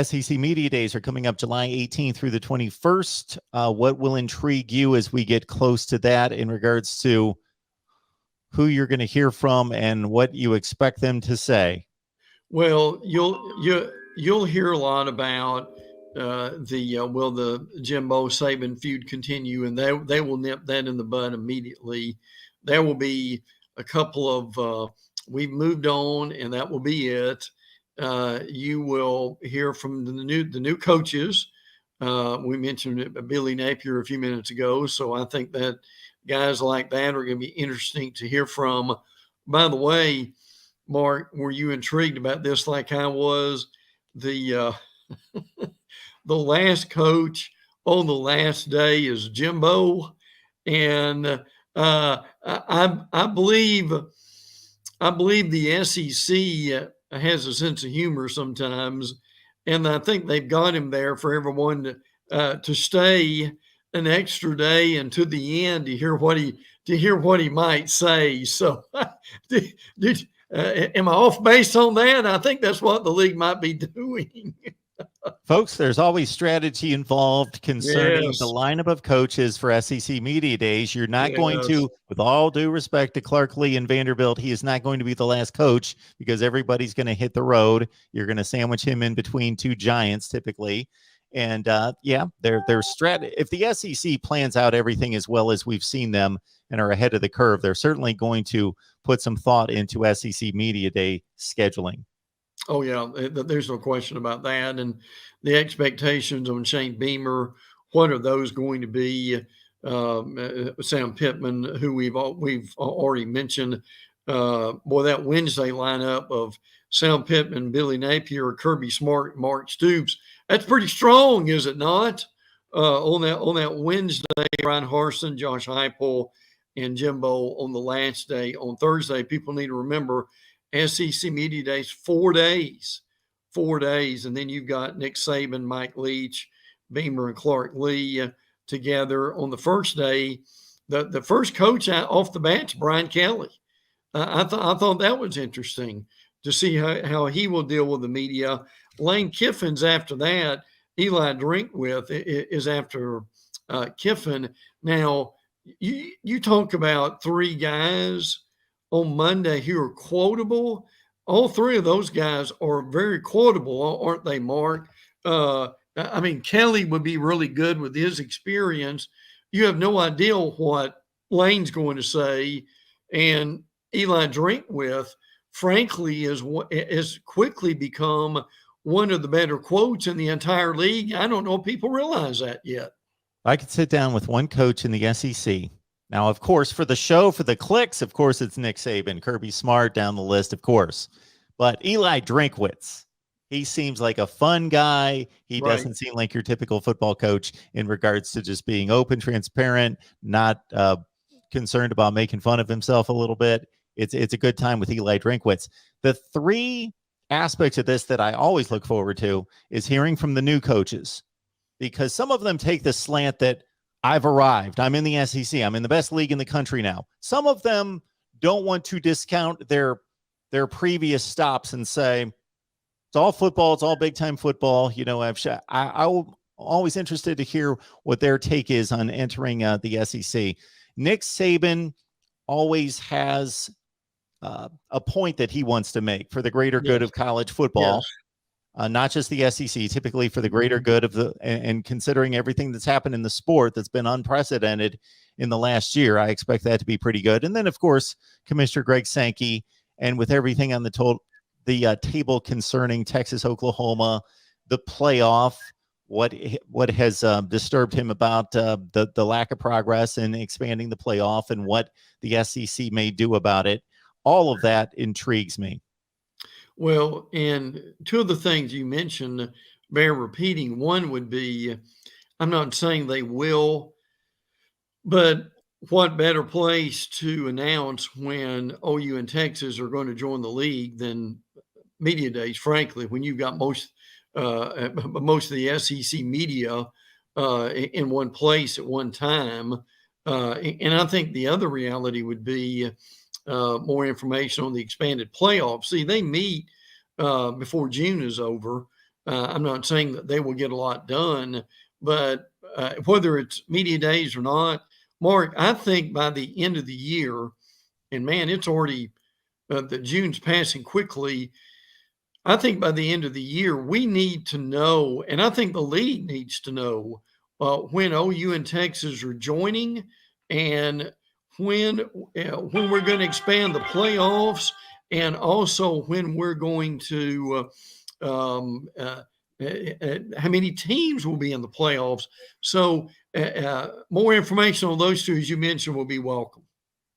SEC Media Days are coming up July 18th through the 21st. What will intrigue you as we get close to that in regards to who you're going to hear from and what you expect them to say? Well, you'll hear a lot about will the Jimbo Saban feud continue, and they will nip that in the bud immediately. There will be a couple of we've moved on, and that will be it. You will hear from the new coaches. We mentioned Billy Napier a few minutes ago, so I think that guys like that are going to be interesting to hear from. By the way, Mark, were you intrigued about this like I was? The the last coach on the last day is Jimbo, and I believe the SEC has a sense of humor sometimes, and I think they've got him there for everyone to stay an extra day and to the end to hear what he might say. So, am I off base on that? I think that's what the league might be doing. Folks, there's always strategy involved concerning the lineup of coaches for SEC Media Days. You're not going to, with all due respect to Clark Lee and Vanderbilt, he is not going to be the last coach because everybody's going to hit the road. You're going to sandwich him in between two giants typically. And their strat. If the SEC plans out everything as well as we've seen them and are ahead of the curve, they're certainly going to put some thought into SEC Media Day scheduling. Oh, yeah, there's no question about that. And the expectations on Shane Beamer, what are those going to be? Sam Pittman, who we've already mentioned. Boy, that Wednesday lineup of Sam Pittman, Billy Napier, Kirby Smart, Mark Stoops, that's pretty strong, is it not? On that Wednesday, Ryan Harsin, Josh Heupel, and Jimbo on the last day. On Thursday, people need to remember SEC Media Days, 4 days. 4 days. And then you've got Nick Saban, Mike Leach, Beamer, and Clark Lee together on the first day. The first coach off the bench, Brian Kelly. I thought that was interesting to see how he will deal with the media. Lane Kiffin's after that. Eli Drinkwitz is after Kiffin. Now, you talk about three guys on Monday who are quotable. All three of those guys are very quotable, aren't they, Mark? I mean, Kelly would be really good with his experience. You have no idea what Lane's going to say. And Eli Drinkwitz, frankly, has quickly become one of the better quotes in the entire league. I don't know if people realize that yet. I could sit down with one coach in the SEC. Now, of course, for the show, for the clicks, of course, it's Nick Saban, Kirby Smart down the list, of course. But Eli Drinkwitz, he seems like a fun guy. He doesn't seem like your typical football coach in regards to just being open, transparent, not concerned about making fun of himself a little bit. It's a good time with Eli Drinkwitz. The three aspects of this that I always look forward to is hearing from the new coaches, because some of them take the slant that I've arrived. I'm in the SEC. I'm in the best league in the country now. Some of them don't want to discount their previous stops and say, it's all football. It's all big time football. You know, I'm always interested to hear what their take is on entering the SEC. Nick Saban always has a point that he wants to make for the greater good of college football. Yes. Not just the SEC, typically for the greater good of and considering everything that's happened in the sport that's been unprecedented in the last year, I expect that to be pretty good. And then, of course, Commissioner Greg Sankey, and with everything on the table concerning Texas, Oklahoma, the playoff, what has disturbed him about the lack of progress in expanding the playoff and what the SEC may do about it. All of that intrigues me. Well, and two of the things you mentioned bear repeating. One would be, I'm not saying they will, but what better place to announce when OU and Texas are going to join the league than Media Days, frankly, when you've got most of the SEC media in one place at one time. And I think the other reality would be more information on the expanded playoffs. See, they meet before June is over. I'm not saying that they will get a lot done, but whether it's media days or not, Mark, I think by the end of the year, and man, it's already the June's passing quickly. I think by the end of the year, we need to know, and I think the league needs to know when OU and Texas are joining, and when we're going to expand the playoffs, and also when we're going to how many teams will be in the playoffs. So more information on those two, as you mentioned, will be welcome.